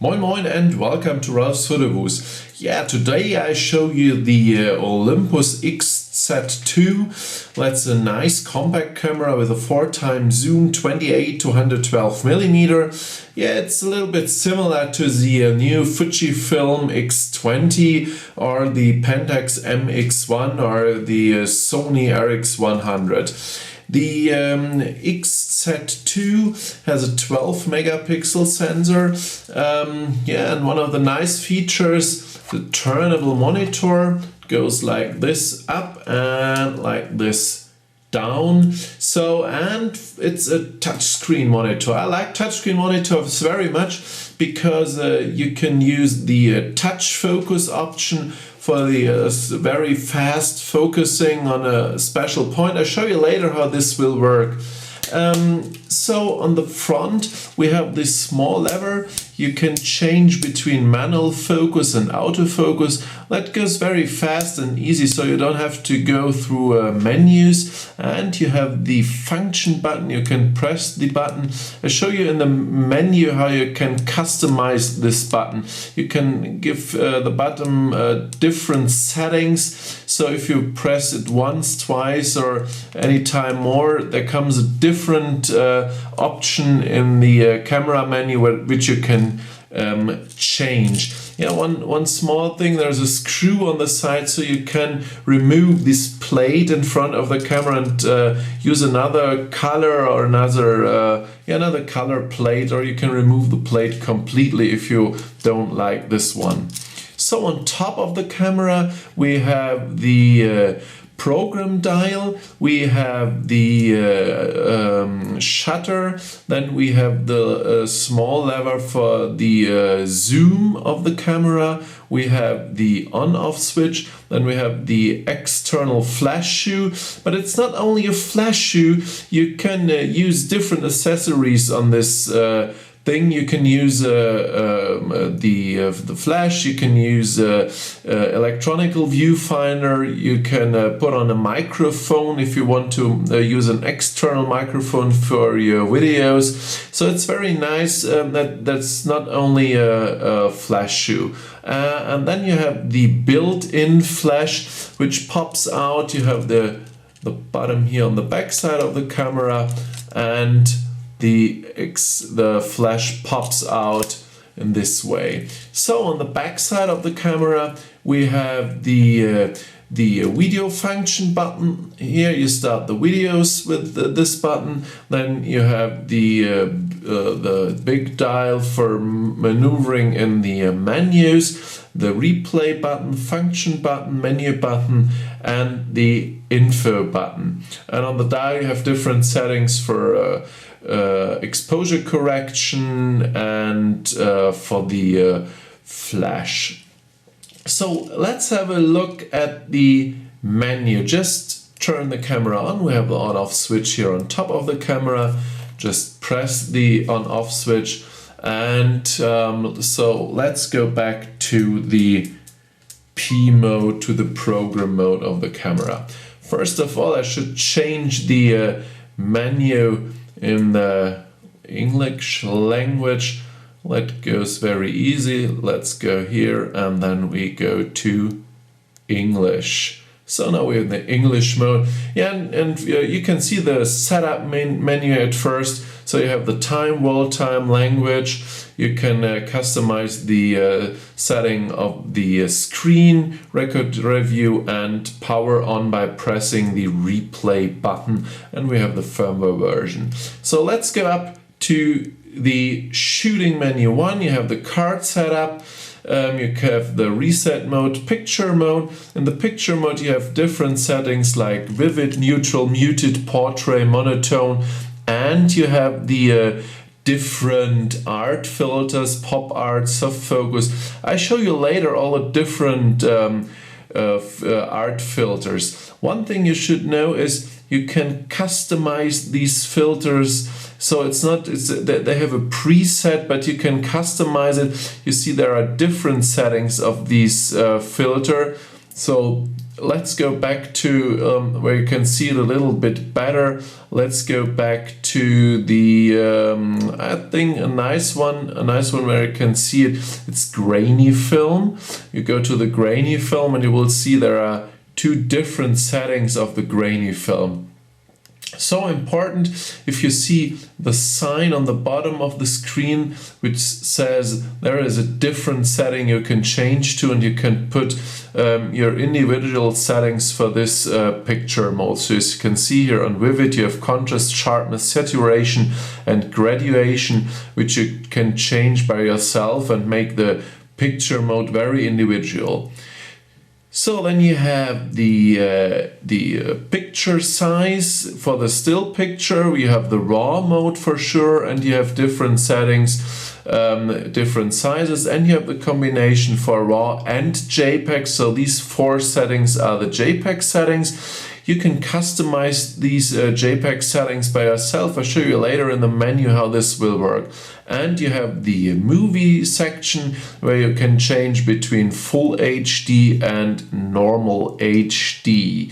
Moin Moin and welcome to Ralfs Foto-Bude. Yeah, today I show you the Olympus XZ-2. That's a nice compact camera with a 4x zoom, 28 to 112 millimeter. Yeah, it's a little bit similar to the new Fujifilm X20 or the Pentax MX1 or the Sony RX100. The XZ-2 has a 12 megapixel sensor. And one of the nice features, the turnable monitor goes like this up and like this down. And it's a touchscreen monitor. I like touchscreen monitors very much because you can use the touch focus option for the very fast focusing on a special point. I'll show you later how this will work. So on the front we have this small lever. You can change between manual focus and autofocus. That goes very fast and easy, so you don't have to go through menus. And you have the function button. You can press the button. I'll show you in the menu how you can customize this button. You can give the button different settings. So if you press it once, twice, or anytime more, there comes a different option in the camera menu which you can change. Yeah, one small thing, there's a screw on the side, so you can remove this plate in front of the camera and use another color or another color plate, or you can remove the plate completely if you don't like this one. So on top of the camera we have the program dial, we have the shutter, then we have the small lever for the zoom of the camera, we have the on-off switch, then we have the external flash shoe. But it's not only a flash shoe, you can use different accessories on this thing. You can use the flash, you can use electronical viewfinder, you can put on a microphone if you want to use an external microphone for your videos. So it's very nice that's not only a flash shoe. And then you have the built-in flash which pops out. You have the bottom here on the back side of the camera, and the flash pops out in this way. So on the back side of the camera we have the video function button. Here you start the videos with this button. Then you have the big dial for maneuvering in the menus, the replay button, function button, menu button, and the info button. And on the dial you have different settings for exposure correction and for the flash. So let's have a look at the menu. Just turn the camera on. We have the on-off switch here on top of the camera. Just press the on-off switch, and so let's go back to the P mode, to the program mode of the camera. First of all, I should change the menu in the English language. That goes very easy. Let's go here and then we go to English. So now we're in the English mode. Yeah, and you can see the setup menu at first. So you have the time, world time, language. You can customize the setting of the screen, record review, and power on by pressing the replay button. And we have the firmware version. So let's go up to the shooting menu. One, you have the card setup. You have the reset mode, picture mode. In the picture mode you have different settings like vivid, neutral, muted, portrait, monotone, and you have the different art filters, pop art, soft focus. I show you later all the different art filters. One thing you should know is you can customize these filters. So they have a preset, but you can customize it. You see there are different settings of these filter. So let's go back to where you can see it a little bit better. Let's go back to the I think a nice one where you can see it. It's grainy film. You go to the grainy film and you will see there are two different settings of the grainy film. So important, if you see the sign on the bottom of the screen which says there is a different setting you can change to, and you can put your individual settings for this picture mode. So as you can see here on Vivid, you have contrast, sharpness, saturation and graduation, which you can change by yourself and make the picture mode very individual. So then you have the picture size for the still picture. We have the raw mode for sure, and you have different settings, different sizes, and you have the combination for raw and JPEG. So these four settings are the JPEG settings. You can customize these JPEG settings by yourself. I'll show you later in the menu how this will work. And you have the movie section where you can change between full HD and normal HD.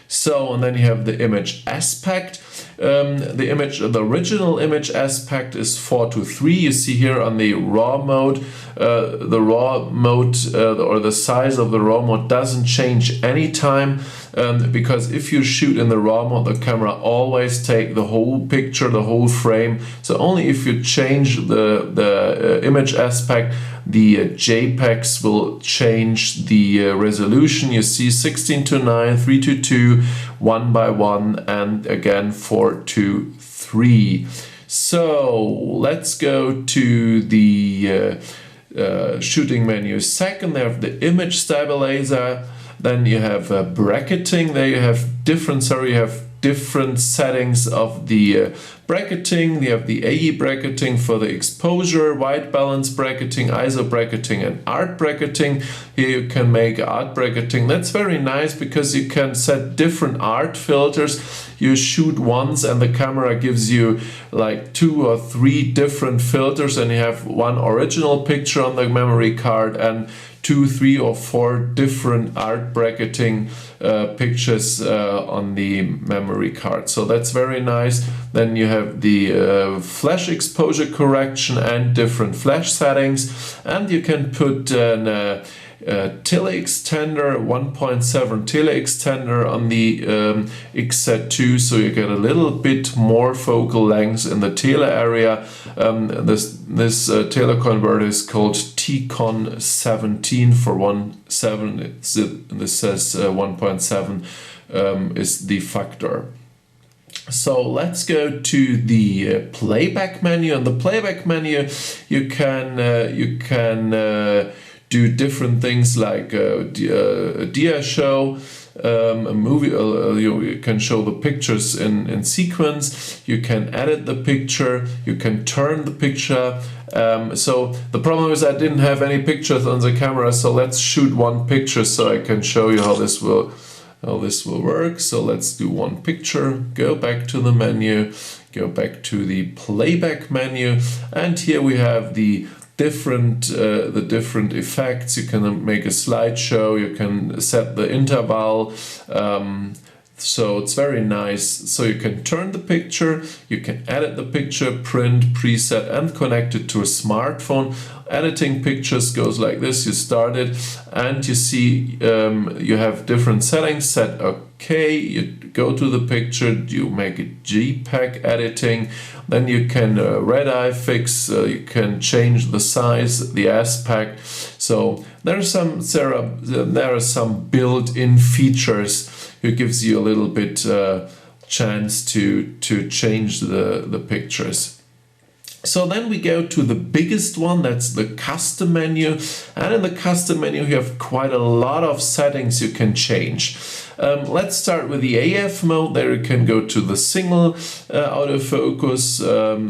So, and then you have the image aspect. The original image aspect is 4:3. You see here on the raw mode, or the size of the raw mode doesn't change anytime, because if you shoot in the raw mode, the camera always take the whole picture, the whole frame. So only if you change the image aspect, the JPEGs will change the resolution. You see 16:9, 3:2, 1:1, and again 4:3. So let's go to the shooting menu. Second, they have the image stabilizer. Then you have bracketing. There you have different settings of the bracketing. You have the AE bracketing for the exposure, white balance bracketing, ISO bracketing, and art bracketing. Here you can make art bracketing. That's very nice because you can set different art filters. You shoot once and the camera gives you like 2 or 3 different filters, and you have one original picture on the memory card and 2, 3, or 4 different art bracketing pictures on the memory card. So that's very nice. Then you have the flash exposure correction and different flash settings, and you can put an tele extender, 1.7 tele extender on the XZ-2, so you get a little bit more focal length in the tele area. This tele converter is called T-Con 17 for 1.7. This says 1.7 is the factor. So let's go to the playback menu. On the playback menu, you can do different things like a dia show, a movie. You can show the pictures in sequence. You can edit the picture. You can turn the picture. So the problem is I didn't have any pictures on the camera. So let's shoot one picture so I can show you how this will work. So let's do one picture. Go back to the menu. Go back to the playback menu, and here we have the different effects. You can make a slideshow, you can set the interval, so it's very nice. So you can turn the picture, you can edit the picture, print, preset, and connect it to a smartphone. Editing pictures goes like this. You start it and you see you have different settings. Set OK, you go to the picture, you make it JPEG editing, then you can red eye fix, you can change the size, the aspect. So there are some built-in features who gives you a little bit chance to change the pictures. So then we go to the biggest one, that's the custom menu. And in the custom menu, you have quite a lot of settings you can change. Let's start with the AF mode. There you can go to the single autofocus.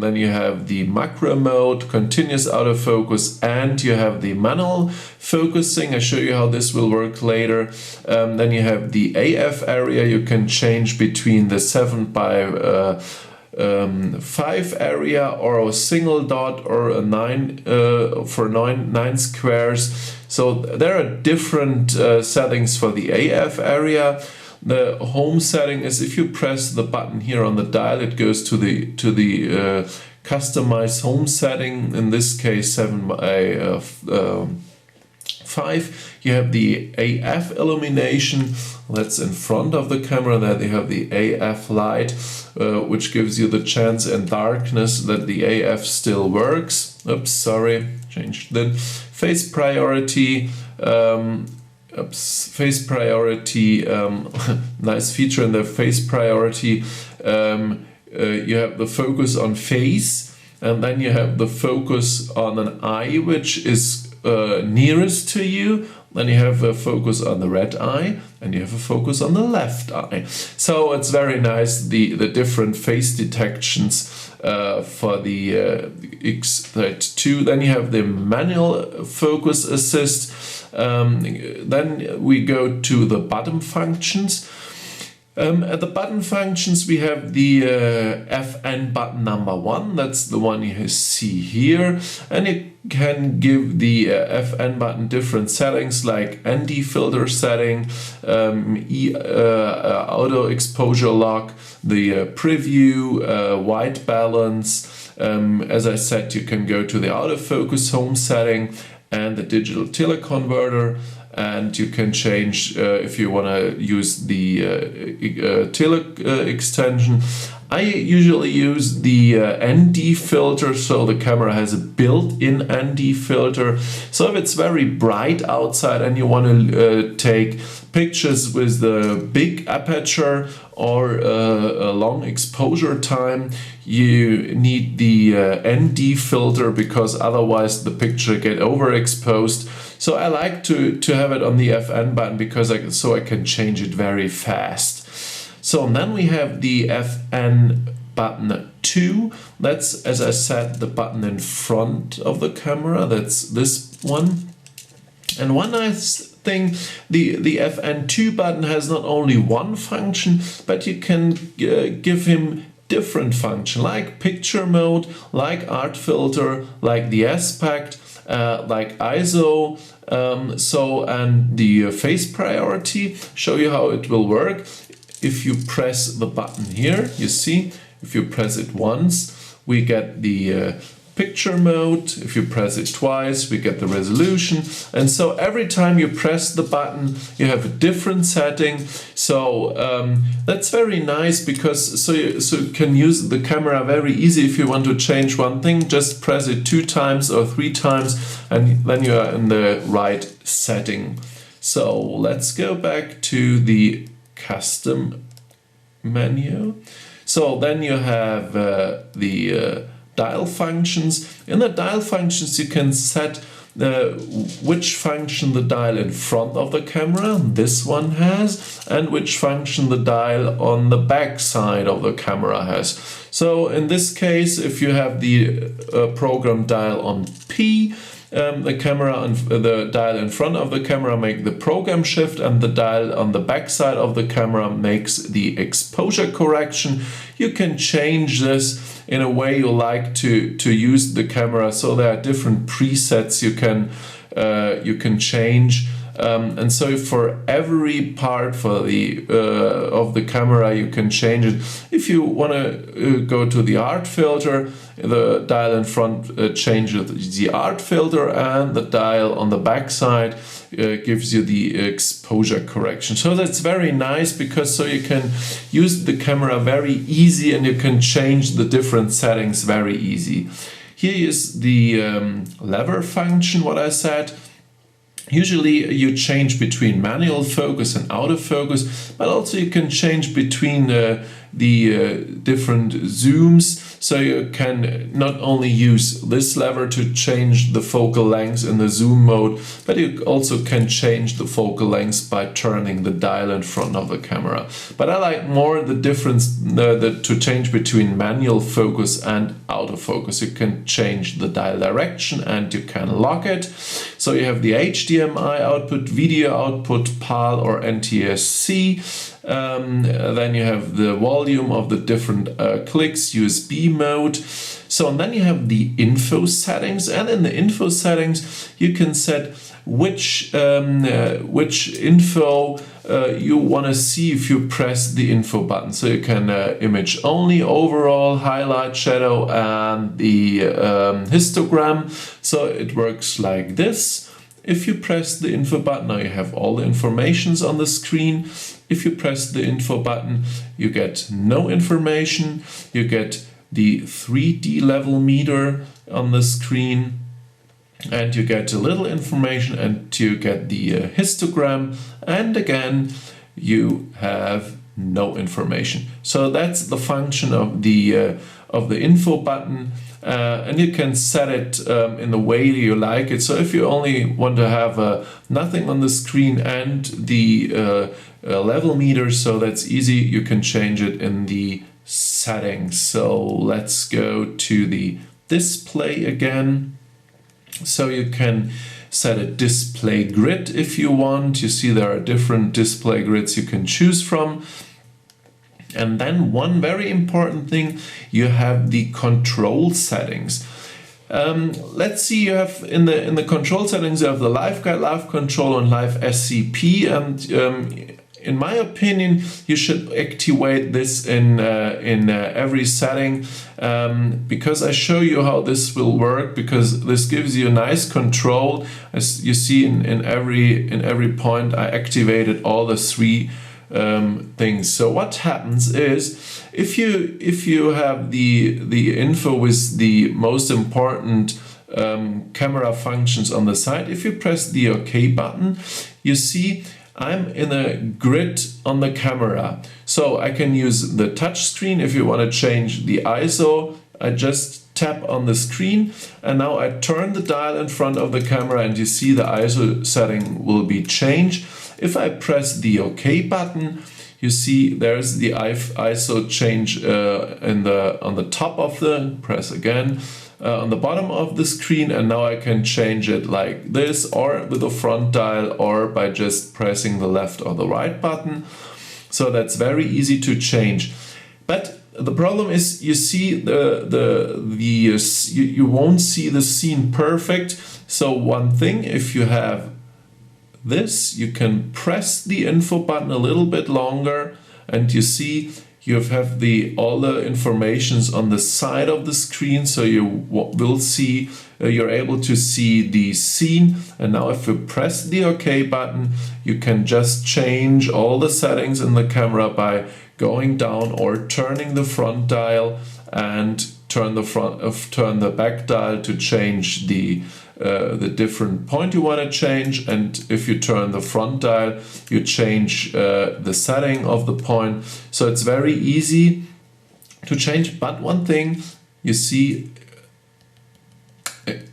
Then you have the macro mode, continuous autofocus, and you have the manual focusing. I'll show you how this will work later. Then you have the AF area. You can change between the 7:5 area or a single dot or a 9 for 9 squares. So there are different settings for the AF area. The home setting is if you press the button here on the dial, it goes to the customize home setting. In this case 7x5. You have the AF illumination, that's in front of the camera. There you have the AF light, which gives you the chance in darkness that the AF still works. Oops, sorry, changed that. Face priority. Face priority, nice feature in the face priority. You have the focus on face, and then you have the focus on an eye which is nearest to you. Then you have a focus on the red eye, and you have a focus on the left eye. So it's very nice, the different face detections for the XZ-2. Then you have the manual focus assist. Then we go to the button functions. At the button functions, we have the FN button number 1. That's the one you see here, and you can give the FN button different settings like ND filter setting, auto exposure lock, the preview, white balance. As I said, you can go to the autofocus home setting and the digital teleconverter. And you can change if you want to use the tele extension. I usually use the ND filter, so the camera has a built-in ND filter. So if it's very bright outside and you want to take pictures with the big aperture or a long exposure time, you need the ND filter, because otherwise the picture get overexposed. So I like to have it on the FN button because I can change it very fast. So then we have the FN button 2. That's, as I said, the button in front of the camera. That's this one. And one nice thing, the FN2 button has not only one function, but you can give him different function, like picture mode, like art filter, like the aspect, like ISO, and the face priority. Show you how it will work. If you press the button here, you see, if you press it once, we get the picture mode. If you press it twice, we get the resolution. And so every time you press the button, you have a different setting. So that's very nice, because so you can use the camera very easy. If you want to change one thing, just press it 2 times or 3 times, and then you are in the right setting. So let's go back to the custom menu. So then you have the dial functions. In the dial functions, you can set which function the dial in front of the camera, this one has, and which function the dial on the back side of the camera has. So in this case, if you have the program dial on P, the camera and the dial in front of the camera make the program shift, and the dial on the back side of the camera makes the exposure correction. You can change this in a way you like to use the camera. So there are different presets you can change. And so for every part for the of the camera, you can change it. If you want to go to the art filter, the dial in front changes the art filter, and the dial on the back side gives you the exposure correction. So that's very nice, because so you can use the camera very easy, and you can change the different settings very easy. Here is the lever function, what I said. Usually you change between manual focus and autofocus, but also you can change between the different zooms. So you can not only use this lever to change the focal length in the zoom mode, but you also can change the focal length by turning the dial in front of the camera. But I like more the difference to change between manual focus and autofocus. You can change the dial direction and you can lock it. So you have the HDMI output, video output, PAL or NTSC. Then you have the volume of the different clicks, USB mode. So and then you have the info settings, and in the info settings you can set which info you want to see if you press the info button. So you can image only, overall, highlight, shadow, and the histogram. So it works like this. If you press the info button, now you have all the informations on the screen. If you press the info button, you get no information. You get the 3D level meter on the screen, and you get a little information, and you get the histogram, and again you have no information. So that's the function of the info button, and you can set it in the way you like it. So if you only want to have nothing on the screen and the level meter, so that's easy, you can change it in the settings. So let's go to the display again. So you can set a display grid if you want. You see there are different display grids you can choose from. And then one very important thing, you have the control settings. Let's see, you have in the control settings, you have the live guide, live control, and live SCP. And in my opinion, you should activate this in every setting, because I show you how this will work, because this gives you a nice control. As you see in every point, I activated all the three things. So what happens is, if you have the info with the most important camera functions on the side, if you press the OK button, you see I'm in a grid on the camera. So I can use the touch screen. If you want to change the ISO, I just tap on the screen, and now I turn the dial in front of the camera, and you see the ISO setting will be changed. If I press the OK button, you see there's the ISO change on the top of the, press again, on the bottom of the screen, and now I can change it like this, or with the front dial, or by just pressing the left or the right button. So that's very easy to change. But the problem is, you see you won't see the scene perfect. So one thing, if you have this, you can press the info button a little bit longer, and you see you have all the informations on the side of the screen, so you will see, you're able to see the scene. And now if you press the OK button, you can just change all the settings in the camera by going down or turning the front dial, and turn the back dial to change the different point you want to change. And if you turn the front dial, you change the setting of the point. So it's very easy to change. But one thing, you see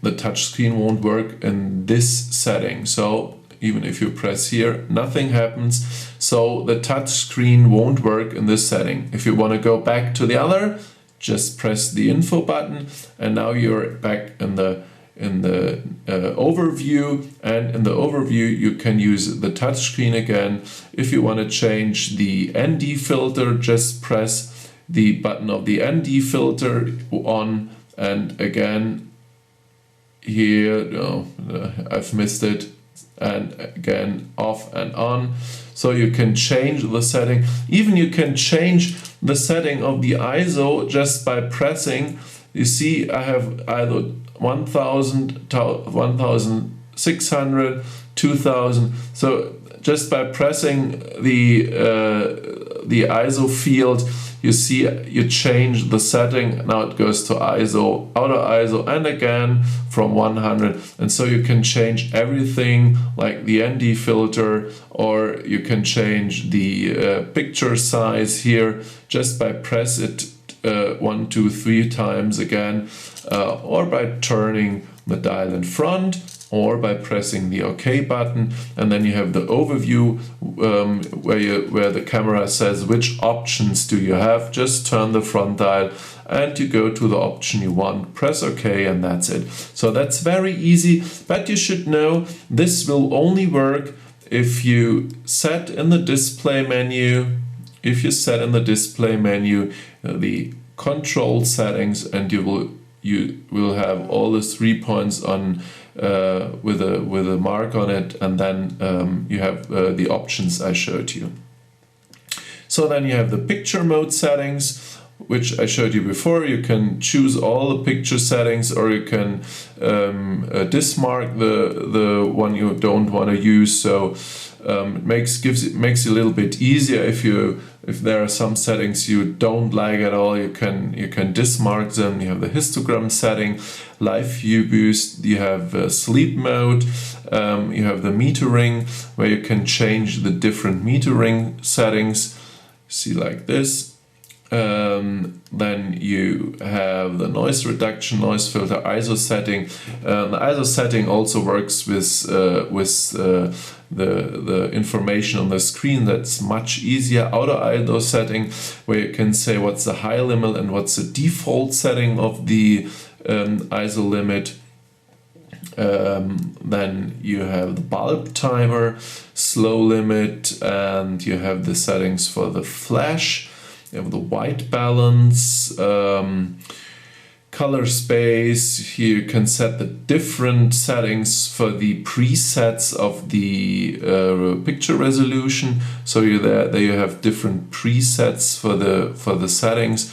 the touch screen won't work in this setting. So even if you press here, nothing happens. So the touch screen won't work in this setting. If you want to go back to the other, just press the info button, and now you're back in the overview. And in the overview, you can use the touch screen again. If you want to change the ND filter, just press the button of the ND filter on, and again here, no, I've missed it, and again off and on. So you can change the setting. Even you can change the setting of the ISO just by pressing. You see I have either 1000, 1600, 2000. So just by pressing the ISO field, you see you change the setting. Now it goes to ISO, outer ISO, and again from 100. And so you can change everything, like the ND filter, or you can change the picture size here just by press it 1, 2, 3 times again, or by turning the dial in front, or by pressing the OK button. And then you have the overview where the camera says which options do you have. Just turn the front dial and you go to the option you want, press OK, and that's it. So that's very easy, but you should know this will only work if you set in the display menu, the control settings, and you will have all the 3 points on a mark on it, and then you have the options I showed you. So then you have the picture mode settings, which I showed you before. You can choose all the picture settings, or you can dismark the one you don't want to use. So it makes it a little bit easier if there are some settings you don't like at all. You can dismark them. You have the histogram setting, live view boost. You have sleep mode. You have the metering, where you can change the different metering settings. See, like this. Then you have the noise reduction, noise filter, ISO setting. The ISO setting also works with the information on the screen. That's much easier. Auto ISO setting, where you can say what's the high limit and what's the default setting of the ISO limit. Then you have the bulb timer, slow limit, and you have the settings for the flash. You have the white balance, color space. Here you can set the different settings for the presets of the picture resolution. So there you have different presets for the settings.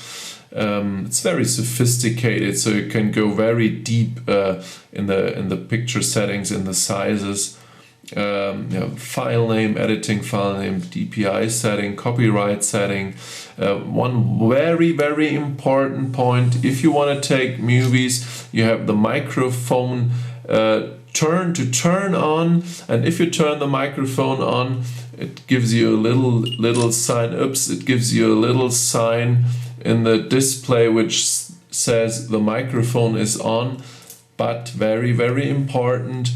It's very sophisticated, so you can go very deep in the picture settings, in the sizes. You have file name, editing file name, DPI setting, copyright setting. One very important point: if you want to take movies, you have the microphone turn on, and if you turn the microphone on, it gives you a little sign. It gives you a little sign in the display which says the microphone is on. But very important,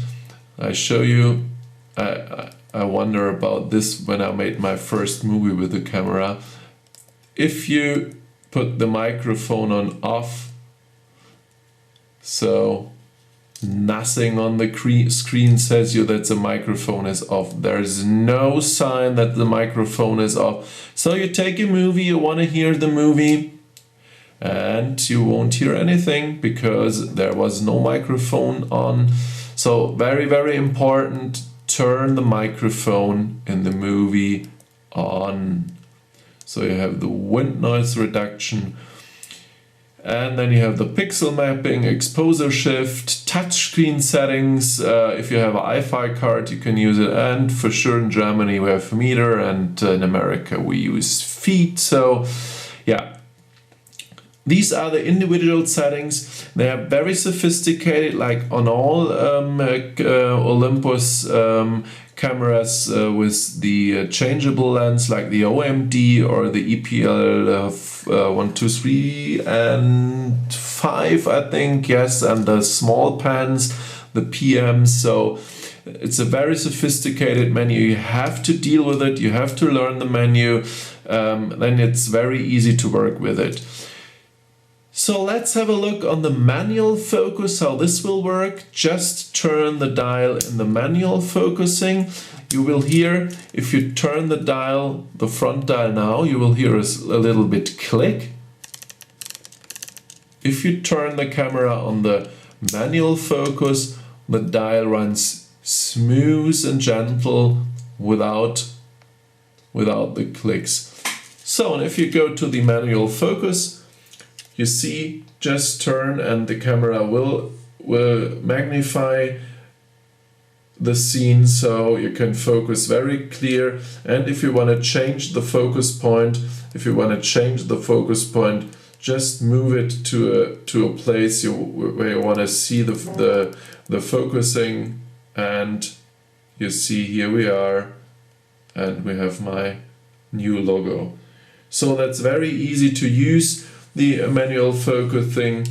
I show you. I wonder about this when I made my first movie with the camera. If you put the microphone on off, so nothing on the screen says you that the microphone is off. There is no sign that the microphone is off. So you take a movie, you want to hear the movie, and you won't hear anything because there was no microphone on. So very important. Turn the microphone in the movie on. So you have the wind noise reduction, and then you have the pixel mapping, exposure shift, touchscreen settings. If you have an iFi card, you can use it, and for sure in Germany we have meter, and in America we use feet. So yeah. These are the individual settings. They are very sophisticated, like on all Olympus cameras with the changeable lens, like the OMD or the EPL 1, 2, 3 and 5, I think, yes, and the small pans, the PM. So it's a very sophisticated menu. You have to deal with it. You have to learn the menu. Then it's very easy to work with it. So let's have a look on the manual focus, how this will work. Just turn the dial in the manual focusing. You will hear, if you turn the dial, the front dial now, you will hear a little bit click. If you turn the camera on the manual focus, the dial runs smooth and gentle without the clicks. So, and if you go to the manual focus, you see, just turn and the camera will magnify the scene, so you can focus very clear. And if you want to change the focus point, just move it to a place where you want to see the focusing, and you see here we are, and we have my new logo. So that's very easy to use. The manual focus thing,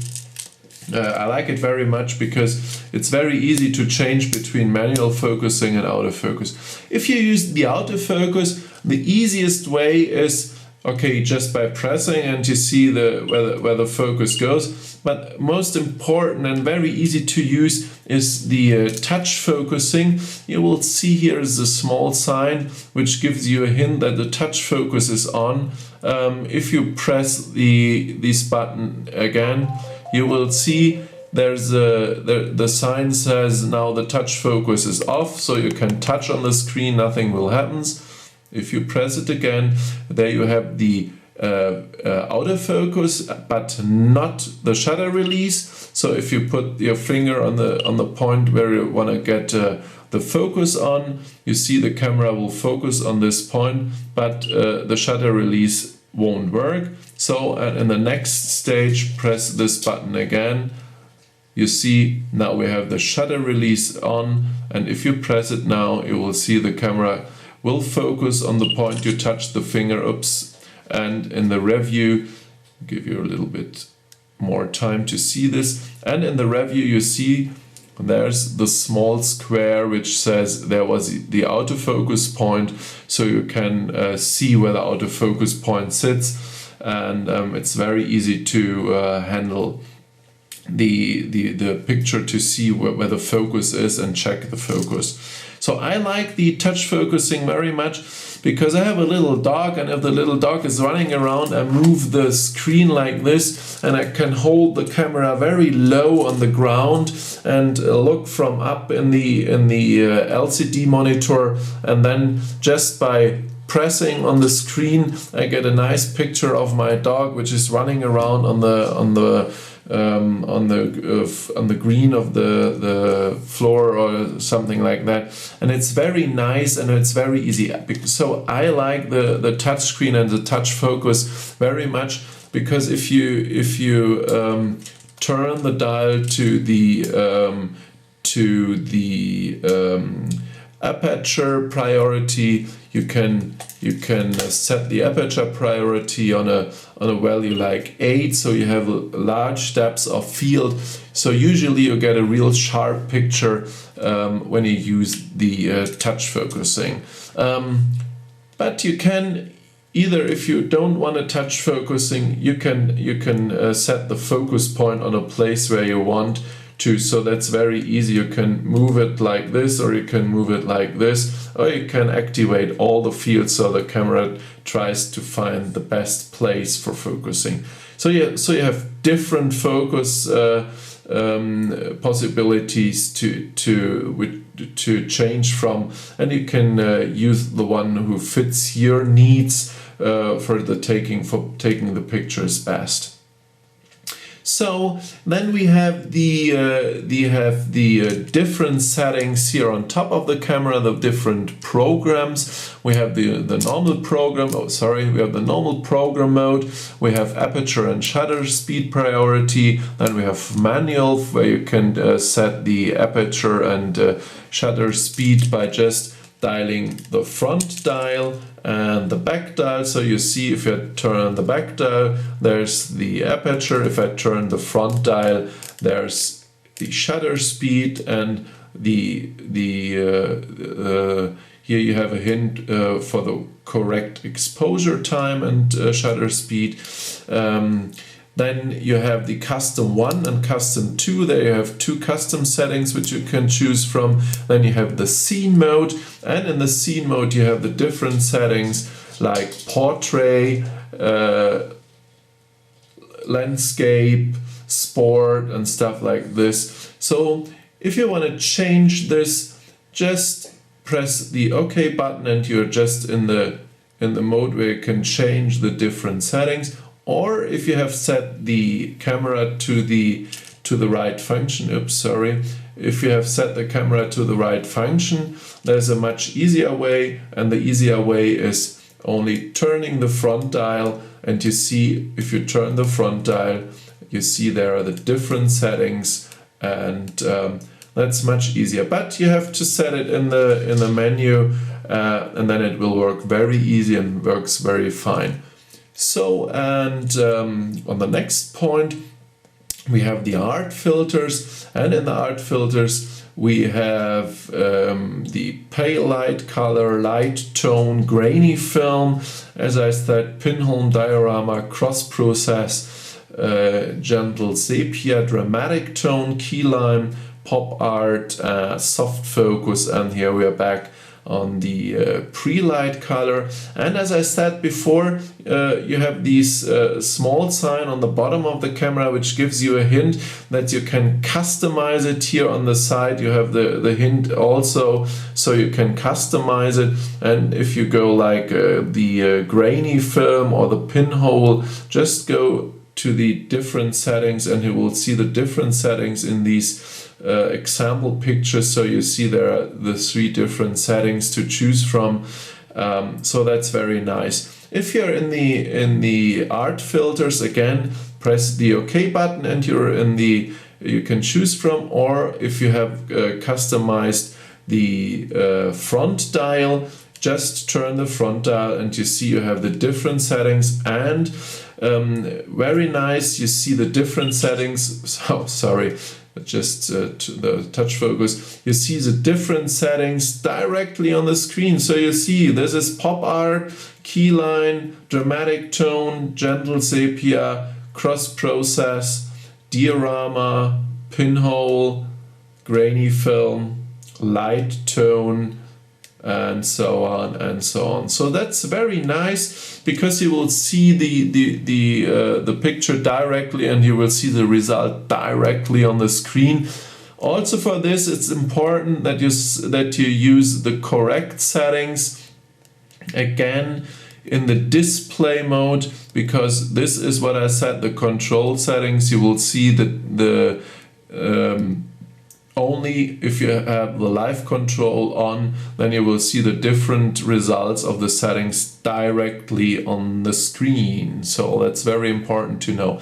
I like it very much because it's very easy to change between manual focusing and autofocus. If you use the autofocus, the easiest way is, okay, just by pressing and you see where the focus goes. But most important and very easy to use is the touch focusing. You will see here is a small sign which gives you a hint that the touch focus is on. If you press this button again, you will see there's the sign says now the touch focus is off, so you can touch on the screen, nothing will happen. If you press it again, there you have the autofocus, but not the shutter release. So if you put your finger on the point where you want to get the focus on, you see the camera will focus on this point, but the shutter release won't work. So in the next stage, press this button again. You see now we have the shutter release on, and if you press it now, you will see the camera will focus on the point you touched the finger. Oops. And in the review, give you a little bit more time to see this. And in the review, you see there's the small square which says there was the autofocus point, so you can see where the autofocus point sits, and it's very easy to handle the picture to see where the focus is and check the focus. So I like the touch focusing very much because I have a little dog, and if the little dog is running around, I move the screen like this, and I can hold the camera very low on the ground and look from up in the LCD monitor, and then just by pressing on the screen I get a nice picture of my dog which is running around on the green of the floor or something like that, and it's very nice and it's very easy. So I like the touch screen and the touch focus very much, because if you turn the dial to the aperture priority, you can set the aperture priority on a value like 8, so you have large depths of field. So usually you get a real sharp picture when you use the touch focusing. But you can either, if you don't want to touch focusing, you can set the focus point on a place where you want to, so that's very easy. You can move it like this, or you can move it like this, or you can activate all the fields so the camera tries to find the best place for focusing. So you have different focus possibilities to change from, and you can use the one who fits your needs for taking the pictures best. So then we have the different settings here on top of the camera, the different programs. We have the normal program. We have the normal program mode. We have aperture and shutter speed priority. Then we have manual, where you can set the aperture and shutter speed by just dialing the front dial and the back dial. So you see, if you turn the back dial, there's the aperture. If I turn the front dial, there's the shutter speed, and here you have a hint for the correct exposure time and shutter speed. Then you have the custom 1 and custom 2. There you have 2 custom settings which you can choose from. Then you have the scene mode, and in the scene mode you have the different settings like portrait, landscape, sport, and stuff like this. So if you want to change this, just press the OK button, and you're just in the mode where you can change the different settings. Or if you have set the camera to the right function, if you have set the camera to the right function, there's a much easier way, and the easier way is only turning the front dial, and you see, if you turn the front dial, you see there are the different settings, and that's much easier. But you have to set it in the menu, and then it will work very easy and works very fine. So, and on the next point, we have the art filters, and in the art filters we have the pale light, color, light tone, grainy film, as I said, pinhole diorama, cross process, gentle sepia, dramatic tone, key lime, pop art, soft focus, and here we are back pre-light color. And as I said before, you have these small sign on the bottom of the camera which gives you a hint that you can customize it. Here on the side you have the hint also, so you can customize it. And if you go like the grainy film or the pinhole, just go to the different settings and you will see the different settings in these example pictures. So you see there are the 3 different settings to choose from. So that's very nice. If you're in the art filters, again, press the OK button and you're in you can choose from. Or if you have customized the front dial, just turn the front dial and you see you have the different settings. And very nice, you see the different settings. So sorry, just the touch focus. You see the different settings directly on the screen. So you see this is pop art, keyline, dramatic tone, gentle sepia, cross process, diorama, pinhole, grainy film, light tone, and so on and so on. So that's very nice because you will see the picture directly and you will see the result directly on the screen. Also for this, it's important that you use the correct settings again in the display mode, because this is what I said, the control settings. You will see the only if you have the live control on, then you will see the different results of the settings directly on the screen. So that's very important to know.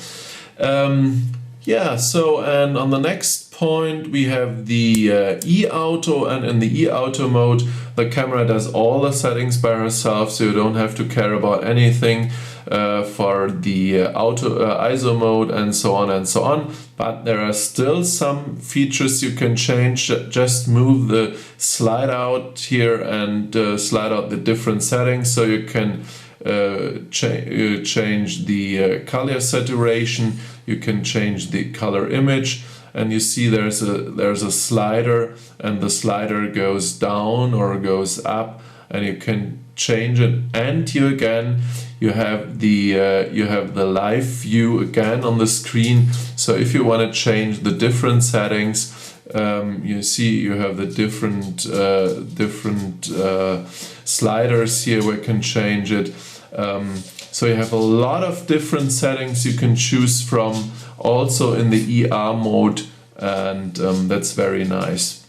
Yeah, so and on the next point we have the e-auto, and in the e-auto mode the camera does all the settings by herself, so you don't have to care about anything for the ISO mode and so on and so on. But there are still some features you can change. Just move the slide out here and slide out the different settings, so you can change the color saturation, you can change the color image, and you see there's a slider, and the slider goes down or goes up, and you can change it. And you have the live view again on the screen. So if you want to change the different settings, you see you have the different sliders here where you can change it. So you have a lot of different settings you can choose from, also in the ER mode, and that's very nice.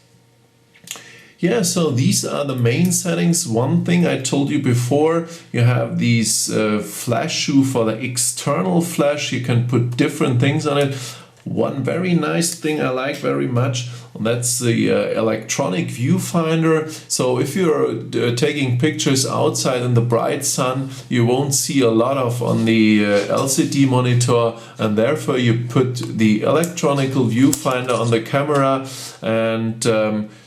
Yeah, so these are the main settings. One thing I told you before, you have these flash shoe for the external flash. You can put different things on it. One very nice thing I like very much, that's the electronic viewfinder. So if you're taking pictures outside in the bright sun, you won't see a lot of on the LCD monitor, and therefore you put the electronical viewfinder on the camera, and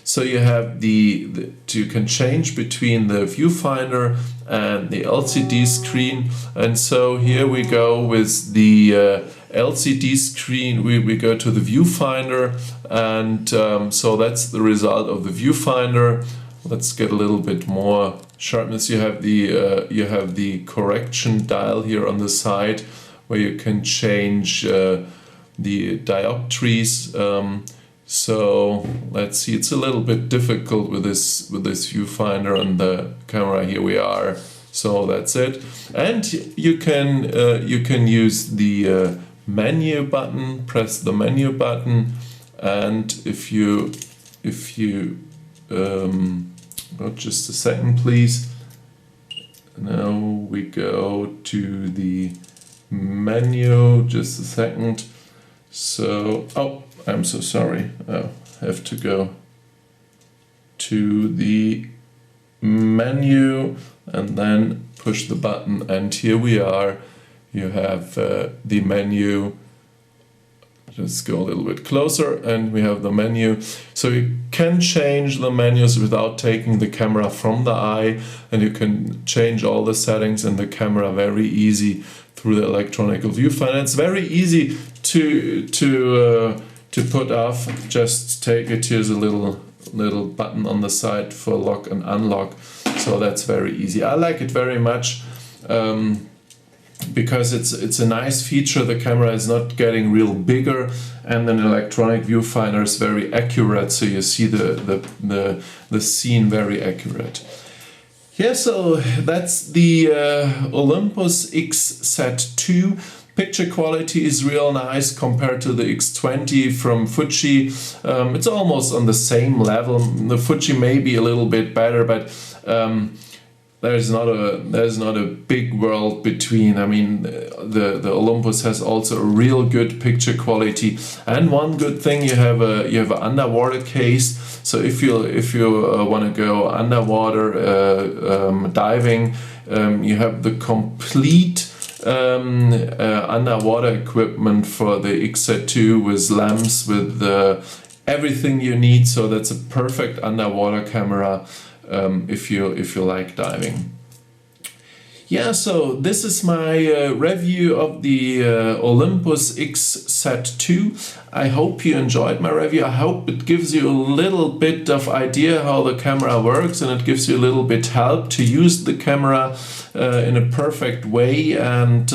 so you have you can change between the viewfinder and the LCD screen. And so here we go with the LCD screen, we go to the viewfinder, and so that's the result of the viewfinder. Let's get a little bit more sharpness. You have the correction dial here on the side, where you can change the dioptries. So let's see, it's a little bit difficult with this viewfinder on the camera. Here we are. So that's it, and you can use the menu button. Press the menu button, and if you just a second please. Now we go to the menu, just a second. So I'm so sorry, I have to go to the menu and then push the button, and here we are. You have the menu. Just go a little bit closer, and we have the menu. So you can change the menus without taking the camera from the eye, and you can change all the settings in the camera very easy through the electronic viewfinder. It's very easy to put off. Just take it. Here's a little little button on the side for lock and unlock. So that's very easy. I like it very much because it's a nice feature. The camera is not getting real bigger, and an electronic viewfinder is very accurate, so you see the scene very accurate. Yeah, so that's the Olympus XZ-2. Picture quality is real nice compared to the X20 from Fuji. It's almost on the same level. The Fuji may be a little bit better, but there's not a big world between. I mean, the Olympus has also a real good picture quality, and one good thing, you have an underwater case. So if you want to go underwater diving, you have the complete underwater equipment for the XZ-2 with lamps, with everything you need. So that's a perfect underwater camera if you like diving. Yeah, so this is my review of the Olympus XZ-2. I hope you enjoyed my review. I hope it gives you a little bit of idea how the camera works, and it gives you a little bit help to use the camera in a perfect way. And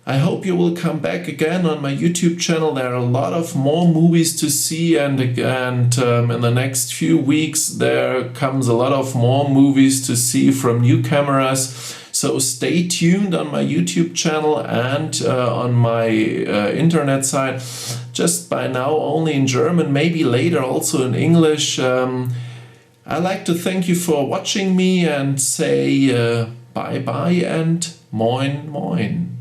I hope you will come back again on my YouTube channel. There are a lot of more movies to see, and in the next few weeks there comes a lot of more movies to see from new cameras. So stay tuned on my YouTube channel and on my internet site. Just by now only in German, maybe later also in English. I'd like to thank you for watching me and say bye bye and moin moin.